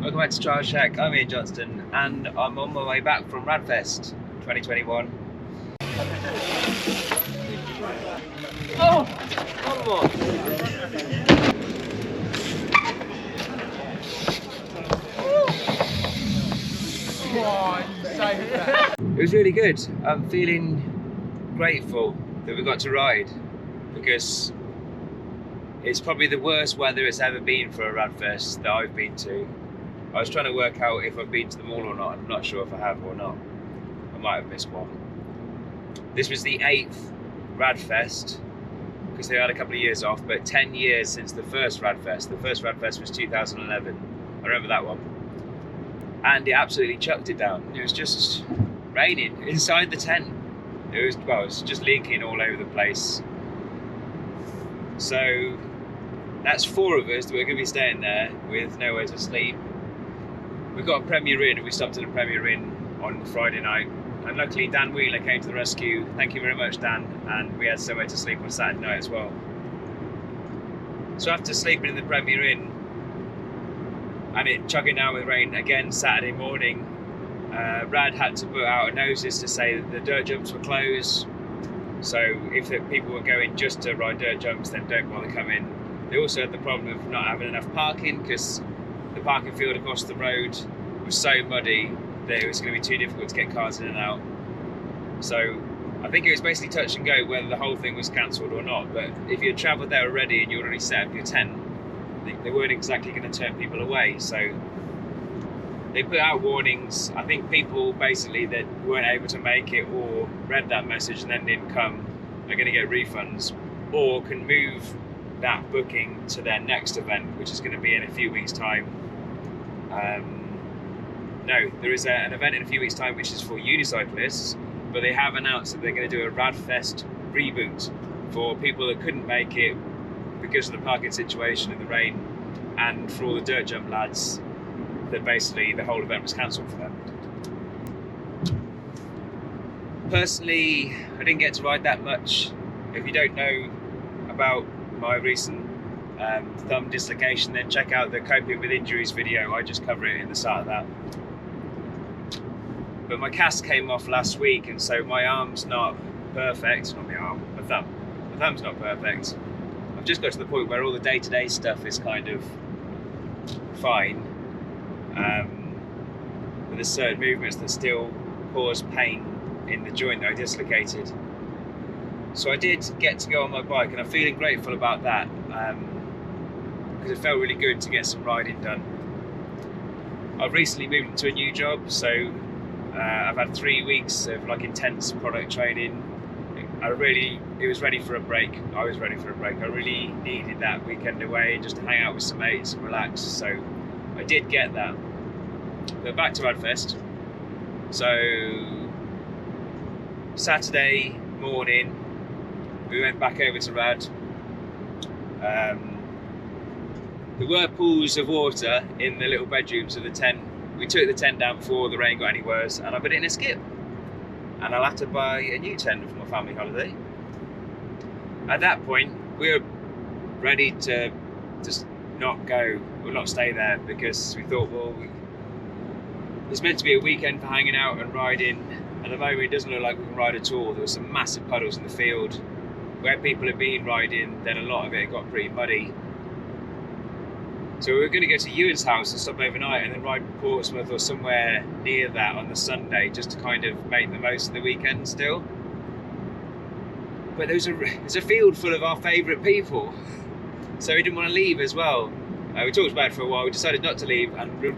Welcome back to Trial Shack. I'm Ian Johnston and I'm on my way back from Radfest 2021. Oh! One more! It was really good. I'm feeling grateful that we got to ride because it's probably the worst weather it's ever been for a Radfest that I've been to. I was trying to work out if I've been to them all or not. I'm not sure if I have or not. I might have missed one. This was the 8th Radfest because they had a couple of years off, but 10 years since the first Radfest. The first Radfest was 2011. I remember that one. And it absolutely chucked it down. It was just raining inside the tent. It was just leaking all over the place. So that's 4 of us that we're going to be staying there with nowhere to sleep. We got a Premier Inn and we stopped at a Premier Inn on Friday night. And luckily Dan Wheeler came to the rescue. Thank you very much, Dan. And we had somewhere to sleep on Saturday night as well. So after sleeping in the Premier Inn and it chugging down with rain again Saturday morning, Rad had to put out a notice to say that the dirt jumps were closed. So if the people were going just to ride dirt jumps, then don't bother coming. They also had the problem of not having enough parking because the parking field across the road was so muddy that it was going to be too difficult to get cars in and out. So I think it was basically touch and go whether the whole thing was cancelled or not. But if you had travelled there already and you already set up your tent, they weren't exactly going to turn people away. So they put out warnings. I think people basically that weren't able to make it or read that message and then didn't come are going to get refunds or can move that booking to their next event, which is going to be in a few weeks' time. No, there is an event in a few weeks' time which is for unicyclists, but they have announced that they're going to do a Radfest reboot for people that couldn't make it because of the parking situation in the rain, and for all the dirt jump lads that basically the whole event was cancelled for them. Personally, I didn't get to ride that much. If you don't know about my recent thumb dislocation, then check out the Coping with Injuries video. I just cover it in the start of that. But my cast came off last week, and so my arm's not perfect. Not my arm, my thumb. My thumb's not perfect. I've just got to the point where all the day-to-day stuff is kind of fine. But there's certain movements that still cause pain in the joint that I dislocated. So I did get to go on my bike, and I'm feeling grateful about that because it felt really good to get some riding done. I've recently moved into a new job, so I've had 3 weeks of like intense product training. It was ready for a break. I was ready for a break. I really needed that weekend away just to hang out with some mates and relax. So I did get that. But back to Radfest. So Saturday morning, we went back over to Rad. There were pools of water in the little bedrooms of the tent. We took the tent down before the rain got any worse, and I put it in a skip. And I'll have to buy a new tent for my family holiday. At that point, we were ready to just not go, or not stay there, because we thought, well, it's meant to be a weekend for hanging out and riding. At the moment, it doesn't look like we can ride at all. There were some massive puddles in the field. Where people had been riding, then a lot of it got pretty muddy. So we were going to go to Euan's house and stop overnight and then ride to Portsmouth or somewhere near that on the Sunday, just to kind of make the most of the weekend still. But there's a field full of our favourite people, so we didn't want to leave as well. We talked about it for a while. We decided not to leave, and we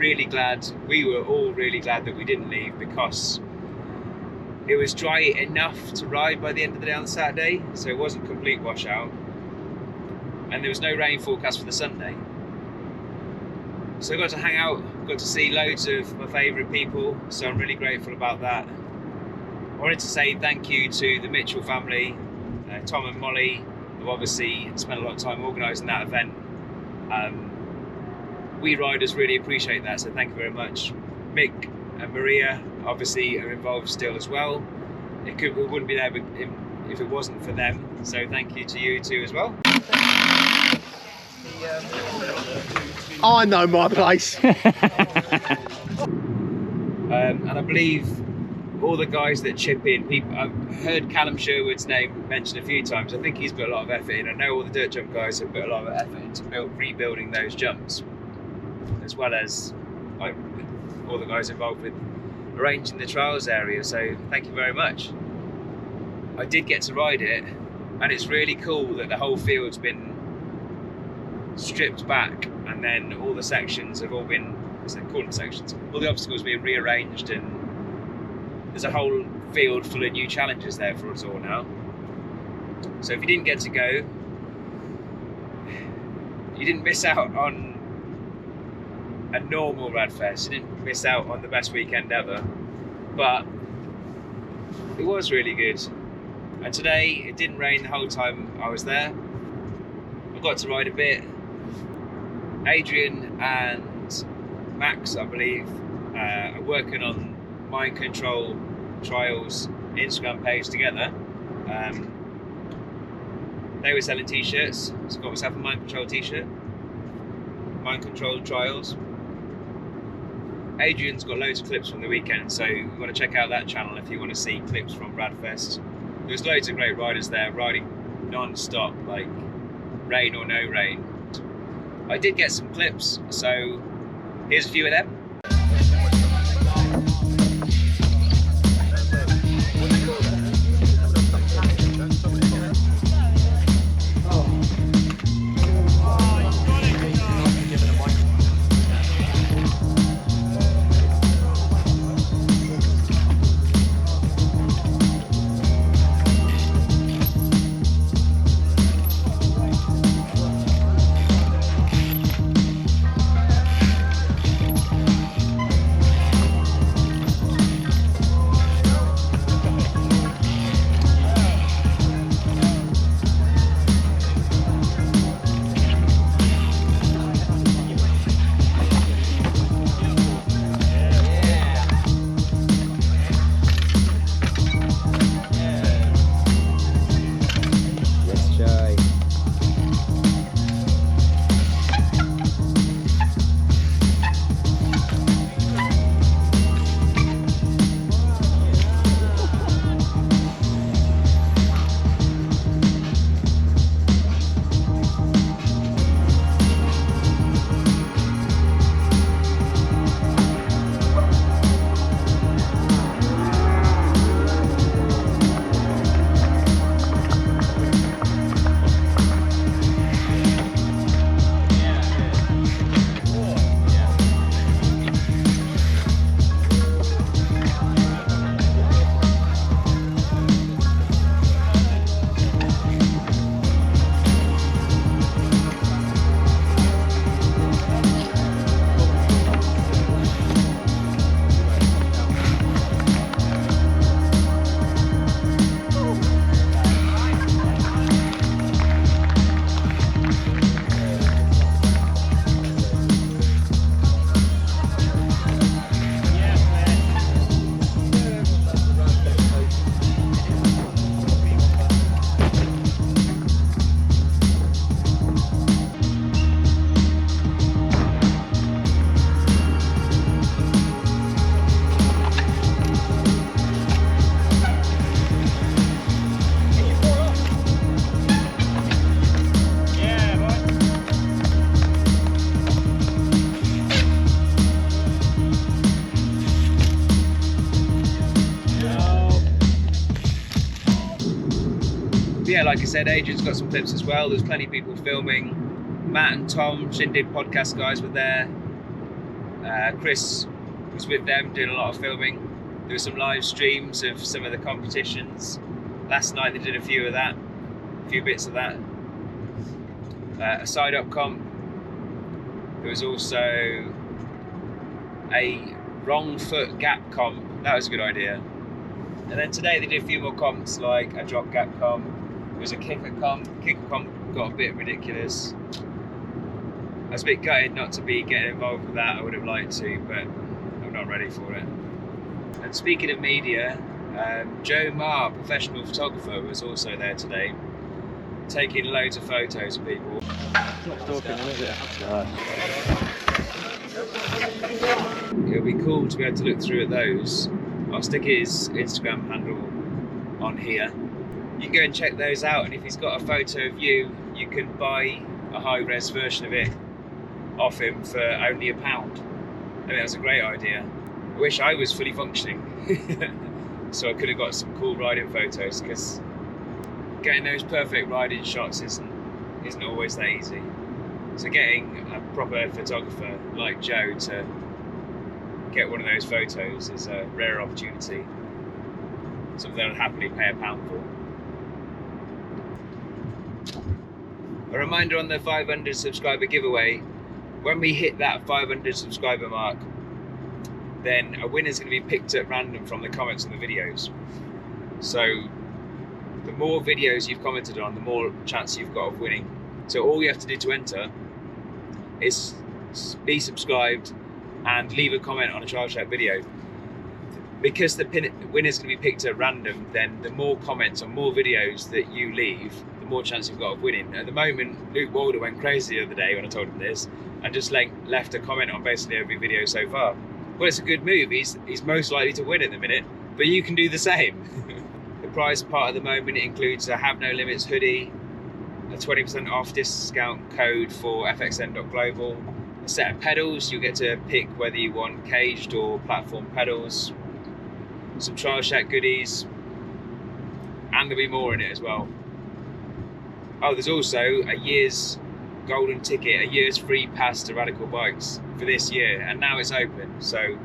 were all really glad that we didn't leave, because it was dry enough to ride by the end of the day on Saturday, so it wasn't complete washout, and there was no rain forecast for the Sunday. So I got to hang out, got to see loads of my favourite people, so I'm really grateful about that. I wanted to say thank you to the Mitchell family, Tom and Molly, who obviously spent a lot of time organising that event. We riders really appreciate that, so thank you very much. Mick and Maria obviously are involved still as well. We wouldn't be there if it wasn't for them, so thank you to you too as well. I know my place. And I believe all the guys that chip in, I've heard Callum Sherwood's name mentioned a few times. I think he's put a lot of effort in. I know all the dirt jump guys have put a lot of effort into rebuilding those jumps, as well as like all the guys involved with arranging the trials area. So thank you very much. I did get to ride it, and it's really cool that the whole field's been stripped back, and then all the sections have all been, corner sections, all the obstacles being rearranged, and there's a whole field full of new challenges there for us all now. So if you didn't get to go, you didn't miss out on a normal Radfest, you didn't miss out on the best weekend ever, but it was really good. And today it didn't rain the whole time I was there. I got to ride a bit. Adrian and Max, I believe, are working on Mind Control Trials Instagram page together. They were selling t-shirts, so I got myself a Mind Control t-shirt. Mind Control Trials. Adrian's got loads of clips from the weekend, so you want to check out that channel if you want to see clips from Radfest. There's loads of great riders there, riding non-stop, like rain or no rain. I did get some clips, so here's a few of them. Yeah, like I said, Adrian's got some clips as well. There's plenty of people filming. Matt and Tom, Shindig podcast guys, were there. Chris was with them doing a lot of filming. There were some live streams of some of the competitions. Last night they did a few bits of that. A side-up comp. There was also a wrong foot gap comp. That was a good idea. And then today they did a few more comps, like a drop gap comp. There was a kicker comp. Kicker comp got a bit ridiculous. I was a bit gutted not to be getting involved with that. I would have liked to, but I'm not ready for it. And speaking of media, Joe Marr, professional photographer, was also there today, taking loads of photos of people. It's not stalking, is it? No. it'll be cool to be able to look through at those. I'll stick his Instagram handle on here. You can go and check those out, and if he's got a photo of you, you can buy a high-res version of it off him for only £1. I think that's a great idea. I wish I was fully functioning so I could have got some cool riding photos, because getting those perfect riding shots isn't always that easy. So getting a proper photographer like Joe to get one of those photos is a rare opportunity, something I'd happily pay £1 for. A reminder on the 500 subscriber giveaway: when we hit that 500 subscriber mark, then a winner's going to be picked at random from the comments on the videos. So the more videos you've commented on, the more chance you've got of winning. So all you have to do to enter is be subscribed and leave a comment on a Trial Shack video. Because the winner's going to be picked at random, then the more comments on more videos that you leave, the more chance you've got of winning. At the moment, Luke Walder went crazy the other day when I told him this, and just left a comment on basically every video so far. Well, it's a good move. He's most likely to win at the minute, but you can do the same. The prize part at the moment includes a Have No Limits hoodie, a 20% off discount code for fxn.global, a set of pedals. You get to pick whether you want caged or platform pedals, some Trial Shack goodies, and there'll be more in it as well. Oh, there's also a year's golden ticket, a year's free pass to Radical Bikes for this year, and now it's open. So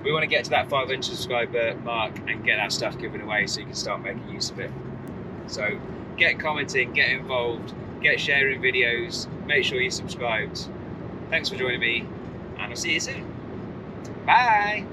we want to get to that 500 subscriber mark and get that stuff given away so you can start making use of it. So get commenting, get involved, get sharing videos, make sure you're subscribed. Thanks for joining me, and I'll see you soon. Bye!